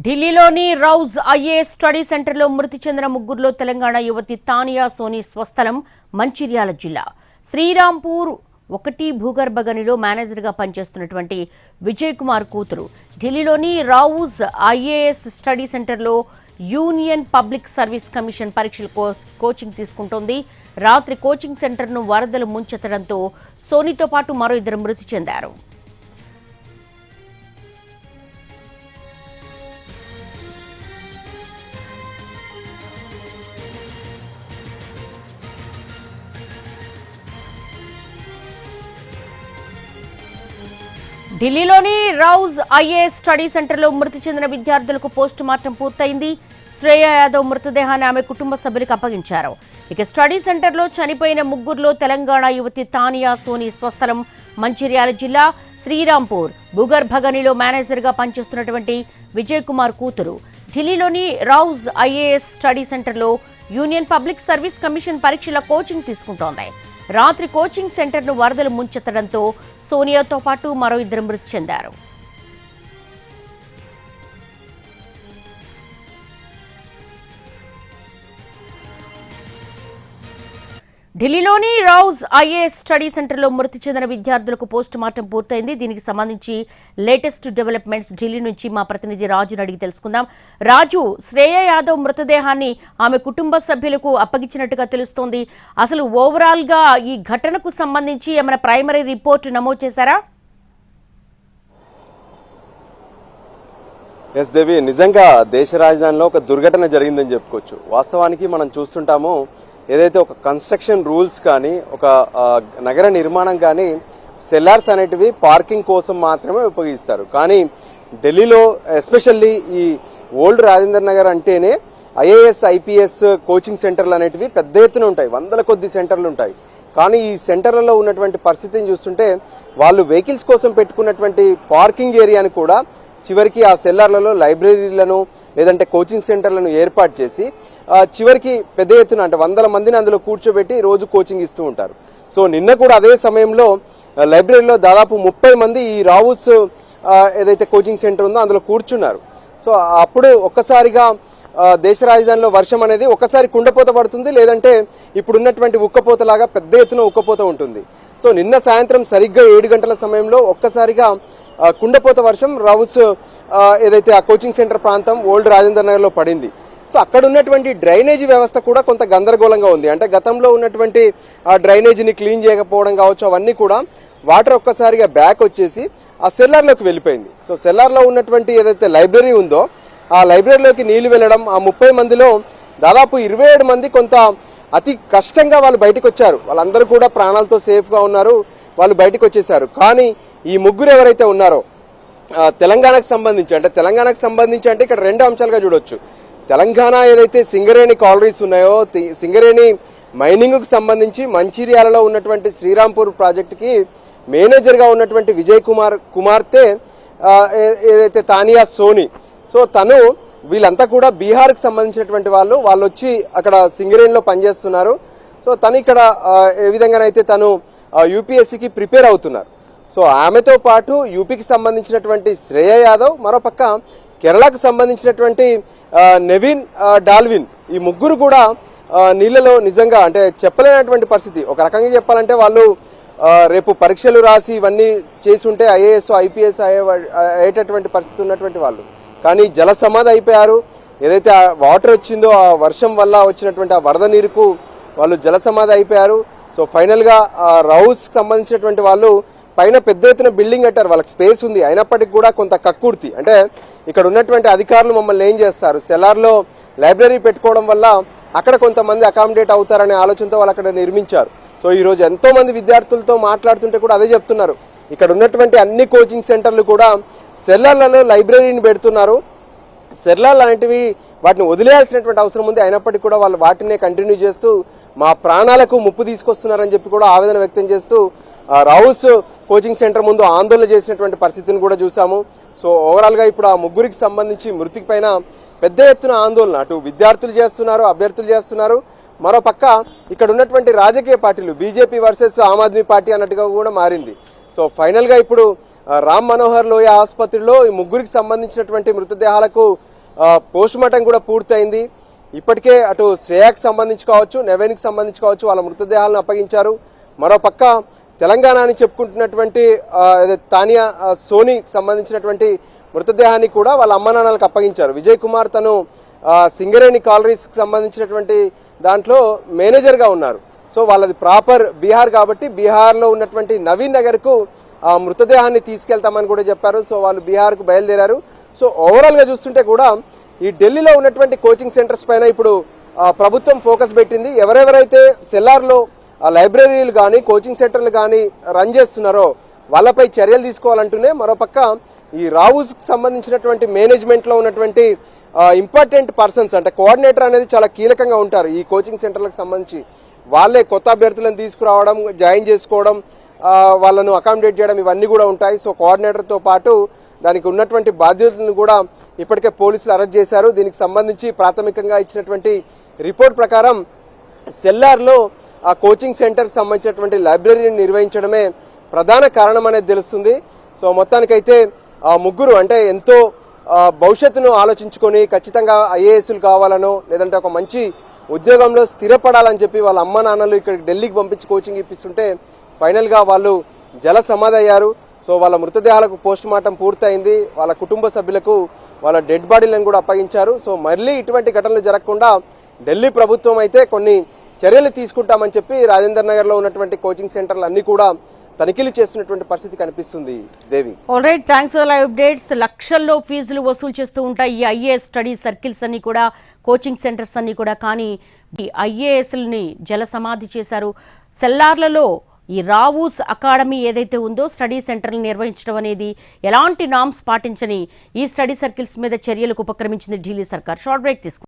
ఢిల్లీలోని Rouse IAS study సెంటర్లో మృతి చెందిన ముగ్గురులో తెలంగాణ యువతి తానియా సోని స్వస్థలం మంచిర్యాల జిల్లా శ్రీరాంపూర్ 1 భూగర్భ గనిలో మేనేజర్గా పనిచేస్తున్నటువంటి విజయ్ కుమార్ కూతురు ఢిల్లీలోని రౌజ్ ఐఏఎస్ స్టడీ సెంటర్లో యూనియన్ పబ్లిక్ సర్వీస్ కమిషన్ పరీక్షల కోచింగ్ తీసుకుంటోంది. రాత్రి కోచింగ్ సెంటర్ను వరదలు ముంచెత్తడంతో సోనితో పాటు మరో 2 మృతి చెందారు. ఢిల్లీలోని రౌజ్ ఐఏఎస్ స్టడీ సెంటర్లో మృతి చెందిన విద్యార్థులకు పోస్ట్ మార్టం పూర్తయింది. శ్రేయ యాదవ్ మృతదేహాన్ని ఆమె కుటుంబ సభ్యులకు అప్పగించారు. ఇక స్టడీ సెంటర్లో చనిపోయిన ముగ్గురులో తెలంగాణ యువతి తానియా సోని స్వస్థలం మంచిర్యాల జిల్లా శ్రీరాంపూర్ భూగర్భ గనిలో మేనేజర్గా పనిచేస్తున్నటువంటి విజయ్ కుమార్ కూతురు ఢిల్లీలోని రౌజ్ ఐఏఎస్ స్టడీ సెంటర్లో యూనియన్ పబ్లిక్ సర్వీస్ కమిషన్ పరీక్షల కోచింగ్ తీసుకుంటోంది. రాత్రి కోచింగ్ సెంటర్ను వరదలు ముంచెత్తడంతో సోనియాతో పాటు మరో 2 మృతి చెందారు. ఢిల్లీలోని రౌజ్ ఐఏఎస్ స్టడీ సెంటర్లో మృతి చెందిన విద్యార్థులకు పోస్ట్ మార్టం పూర్తయింది. దీనికి సంబంధించి లేటెస్ట్ డెవలప్మెంట్స్ ఢిల్లీ నుంచి మా ప్రతినిధి రాజును అడిగి తెలుసుకుందాం. రాజు, శ్రేయ యాదవ్ మృతదేహాన్ని ఆమె కుటుంబ సభ్యులకు అప్పగించినట్టుగా తెలుస్తోంది. అసలు ఓవరాల్ గా ఈ ఘటనకు సంబంధించి ఏమైనా ప్రైమరీ రిపోర్ట్ నమోదు చేశారా? ఎస్ దేవి, నిజంగా దేశ రాజధానిలో ఒక దుర్ఘటన జరిగిందని చెప్పుకోవచ్చు. వాస్తవానికి మనం చూస్తుంటాము, ఏదైతే ఒక కన్స్ట్రక్షన్ రూల్స్ కానీ ఒక నగర నిర్మాణం కానీ సెల్లార్స్ అనేటివి పార్కింగ్ కోసం మాత్రమే ఉపయోగిస్తారు. కానీ ఢిల్లీలో ఎస్పెషల్లీ ఈ ఓల్డ్ రాజేందర్ నగర్ అంటేనే ఐఏఎస్ ఐపీఎస్ కోచింగ్ సెంటర్లు అనేటివి పెద్ద ఎత్తున ఉంటాయి, వందల కొద్ది సెంటర్లు ఉంటాయి. కానీ ఈ సెంటర్లలో ఉన్నటువంటి పరిస్థితిని చూస్తుంటే వాళ్ళు వెహికల్స్ కోసం పెట్టుకున్నటువంటి పార్కింగ్ ఏరియాని కూడా చివరికి ఆ సెల్లార్లలో లైబ్రరీలను లేదంటే కోచింగ్ సెంటర్లను ఏర్పాటు చేసి చివరికి పెద్ద ఎత్తున అంటే 100 మందిని అందులో కూర్చోబెట్టి రోజు కోచింగ్ ఇస్తూ ఉంటారు. సో నిన్న కూడా అదే సమయంలో లైబ్రరీలో దాదాపు 30 మంది ఈ రావుస్ ఏదైతే కోచింగ్ సెంటర్ ఉందో అందులో కూర్చున్నారు. సో అప్పుడు ఒక్కసారిగా దేశ రాజధానిలో వర్షం అనేది ఒక్కసారి కుండపోత పడుతుంది, లేదంటే ఇప్పుడున్నటువంటి ఉక్కపోతలాగా పెద్ద ఎత్తున ఉక్కపోత ఉంటుంది. సో నిన్న సాయంత్రం సరిగ్గా 7 గంటల సమయంలో ఒక్కసారిగా కుండపోత వర్షం రౌస్ ఏదైతే ఆ కోచింగ్ సెంటర్ ప్రాంతం ఓల్డ్ రాజేందర్ నగర్లో పడింది. సో అక్కడ ఉన్నటువంటి డ్రైనేజీ వ్యవస్థ కూడా కొంత గందరగోళంగా ఉంది. అంటే గతంలో ఉన్నటువంటి ఆ డ్రైనేజీని క్లీన్ చేయకపోవడం కావచ్చు, అవన్నీ కూడా వాటర్ ఒక్కసారిగా బ్యాక్ వచ్చేసి ఆ సెల్లార్లోకి వెళ్ళిపోయింది. సో సెల్లార్లో ఉన్నటువంటి ఏదైతే లైబ్రరీ ఉందో ఆ లైబ్రరీలోకి నీళ్లు వెళ్ళడం, ఆ 30 మందిలో దాదాపు 27 మంది కొంత అతి కష్టంగా వాళ్ళు బయటకు వచ్చారు. వాళ్ళందరూ కూడా ప్రాణాలతో సేఫ్గా ఉన్నారు, వాళ్ళు బయటకు వచ్చేసారు. కానీ ఈ ముగ్గురు ఎవరైతే ఉన్నారో తెలంగాణకు సంబంధించి అంటే ఇక్కడ 2 అంశాలుగా చూడొచ్చు. తెలంగాణ ఏదైతే సింగరేణి కాలరీస్ ఉన్నాయో, సింగరేణి మైనింగ్కు సంబంధించి మంచిర్యాలలో ఉన్నటువంటి శ్రీరాంపూర్ ప్రాజెక్టుకి మేనేజర్గా ఉన్నటువంటి విజయ్ కుమార్ కుమార్తె ఏదైతే తానియా సోని, సో తను వీళ్ళంతా కూడా బీహార్కి సంబంధించినటువంటి వాళ్ళు వచ్చి అక్కడ సింగరేణిలో పనిచేస్తున్నారు. సో తను ఇక్కడ ఏ విధంగానైతే తను యూపీఎస్సీకి ప్రిపేర్ అవుతున్నారు. సో ఆమెతో పాటు యూపీకి సంబంధించినటువంటి శ్రేయ యాదవ్, మరోపక్క కేరళకు సంబంధించినటువంటి నెవిన్ డాల్విన్, ఈ ముగ్గురు కూడా నీళ్లలో నిజంగా అంటే చెప్పలేనటువంటి పరిస్థితి. ఒక రకంగా చెప్పాలంటే వాళ్ళు రేపు పరీక్షలు రాసి ఇవన్నీ చేసి ఉంటే ఐఏఎస్ ఐపీఎస్ అయ్యేటటువంటి పరిస్థితి ఉన్నటువంటి వాళ్ళు, కానీ జల సమాధి అయిపోయారు. ఏదైతే వాటర్ వచ్చిందో ఆ వర్షం వల్ల వచ్చినటువంటి ఆ వరద నీరుకు వాళ్ళు జల సమాధి అయిపోయారు. సో ఫైనల్గా రౌస్కి సంబంధించినటువంటి వాళ్ళు పైన పెద్ద ఎత్తున బిల్డింగ్ కట్టారు, వాళ్ళకి స్పేస్ ఉంది, అయినప్పటికీ కూడా కొంత కక్కుర్తి. అంటే ఇక్కడ ఉన్నటువంటి అధికారులు మమ్మల్ని ఏం చేస్తారు, సెల్లార్లో లైబ్రరీ పెట్టుకోవడం వల్ల అక్కడ కొంతమంది అకామిడేట్ అవుతారనే ఆలోచనతో వాళ్ళు అక్కడ నిర్మించారు. సో ఈరోజు ఎంతో మంది విద్యార్థులతో మాట్లాడుతుంటే కూడా అదే చెప్తున్నారు, ఇక్కడ ఉన్నటువంటి అన్ని కోచింగ్ సెంటర్లు కూడా సెల్లార్లలో లైబ్రరీని పెడుతున్నారు. సెల్లార్లు అనేటివి వాటిని వదిలేయాల్సినటువంటి అవసరం ఉంది, అయినప్పటికీ కూడా వాళ్ళు వాటినే కంటిన్యూ చేస్తూ మా ప్రాణాలకు ముప్పు తీసుకొస్తున్నారని చెప్పి కూడా ఆవేదన వ్యక్తం చేస్తూ రౌస్ కోచింగ్ సెంటర్ ముందు ఆందోళన చేసినటువంటి పరిస్థితిని కూడా చూసాము. సో ఓవరాల్గా ఇప్పుడు ఆ ముగ్గురికి సంబంధించి మృతికి పైన పెద్ద ఎత్తున ఆందోళన అటు విద్యార్థులు చేస్తున్నారు, అభ్యర్థులు చేస్తున్నారు. మరోపక్క ఇక్కడ ఉన్నటువంటి రాజకీయ పార్టీలు BJP versus Aam Aadmi party అన్నట్టుగా కూడా మారింది. సో ఫైనల్గా ఇప్పుడు రామ్ మనోహర్ లోయ ఆసుపత్రిలో ఈ ముగ్గురికి సంబంధించినటువంటి మృతదేహాలకు పోస్ట్ మార్టం కూడా పూర్తయింది. ఇప్పటికే అటు శ్రేయాకి సంబంధించి కావచ్చు, నెవెన్కి సంబంధించి కావచ్చు వాళ్ళ మృతదేహాలను అప్పగించారు. మరోపక్క తెలంగాణ అని చెప్పుకుంటున్నటువంటి తానియా సోనీకి సంబంధించినటువంటి మృతదేహాన్ని కూడా వాళ్ళ అమ్మ నాన్నలకు అప్పగించారు. విజయ్ కుమార్ తను సింగరేణి కాలరీస్కి సంబంధించినటువంటి దాంట్లో మేనేజర్గా ఉన్నారు. సో వాళ్ళది ప్రాపర్ బీహార్ కాబట్టి బీహార్లో ఉన్నటువంటి నవీన్ నగర్కు ఆ మృతదేహాన్ని తీసుకెళ్తామని కూడా చెప్పారు. సో వాళ్ళు బీహార్కు బయలుదేరారు. సో ఓవరాల్గా చూస్తుంటే కూడా ఈ ఢిల్లీలో ఉన్నటువంటి కోచింగ్ సెంటర్స్ పైన ఇప్పుడు ప్రభుత్వం ఫోకస్ పెట్టింది. ఎవరెవరైతే సెల్లార్లో లైబ్రరీలు కానీ కోచింగ్ సెంటర్లు కానీ రన్ చేస్తున్నారో వాళ్ళపై చర్యలు తీసుకోవాలంటూనే మరోపక్క ఈ రావుస్కి సంబంధించినటువంటి మేనేజ్మెంట్లో ఉన్నటువంటి ఇంపార్టెంట్ పర్సన్స్ అంటే కోఆర్డినేటర్ అనేది చాలా కీలకంగా ఉంటారు ఈ కోచింగ్ సెంటర్లకు సంబంధించి. వాళ్ళే కొత్త అభ్యర్థులను తీసుకురావడం, జాయిన్ చేసుకోవడం, వాళ్ళను అకామిడేట్ చేయడం ఇవన్నీ కూడా ఉంటాయి. సో కోఆర్డినేటర్తో పాటు దానికి ఉన్నటువంటి బాధ్యతలను కూడా ఇప్పటికే పోలీసులు అరెస్ట్ చేశారు. దీనికి సంబంధించి ప్రాథమికంగా ఇచ్చినటువంటి రిపోర్ట్ ప్రకారం సెల్లార్లో ఆ కోచింగ్ సెంటర్కి సంబంధించినటువంటి లైబ్రరీని నిర్వహించడమే ప్రధాన కారణం అనేది తెలుస్తుంది. సో మొత్తానికైతే ఆ ముగ్గురు అంటే ఎంతో భవిష్యత్తును ఆలోచించుకొని ఖచ్చితంగా ఐఏఎస్లు కావాలనో లేదంటే ఒక మంచి ఉద్యోగంలో స్థిరపడాలని చెప్పి వాళ్ళ అమ్మ నాన్నలు ఇక్కడికి ఢిల్లీకి పంపించి కోచింగ్ ఇప్పిస్తుంటే ఫైనల్గా వాళ్ళు జల సమాధి అయ్యారు. సో వాళ్ళ మృతదేహాలకు పోస్ట్ మార్టం పూర్తయింది. వాళ్ళ కుటుంబ సభ్యులకు వాళ్ళ డెడ్ బాడీలను కూడా అప్పగించారు. సో మళ్ళీ ఇటువంటి ఘటనలు జరగకుండా ఢిల్లీ ప్రభుత్వం అయితే కొన్ని చర్యలు తీసుకుంటామని చెప్పి రాజేందర్ నగర్లో ఉన్నటువంటి కోచింగ్ సెంటర్లు అన్ని కూడా తనిఖీలు చేస్తున్నటువంటి పరిస్థితి కనిపిస్తుంది. Devi, all right, thanks for live updates. లక్షల్లో ఫీజులు వసూలు చేస్తూ ఉంటాయి ఈ ఐఏఎస్ స్టడీ సర్కిల్స్ అన్ని కూడా, కోచింగ్ సెంటర్స్ అన్ని కూడా. కానీ ఈ ఐఏఎస్ని జల సమాధి చేశారు. సెల్లార్లలో ఈ రావూస్ అకాడమీ ఏదైతే ఉందో స్టడీ సెంటర్లు నిర్వహించడం అనేది ఎలాంటి నామ్స్ పాటించని ఈ స్టడీ సర్కిల్స్ మీద చర్యలకు ఉపక్రమించింది ఢిల్లీ సర్కార్. షార్ట్ బ్రేక్ తీసుకుంది.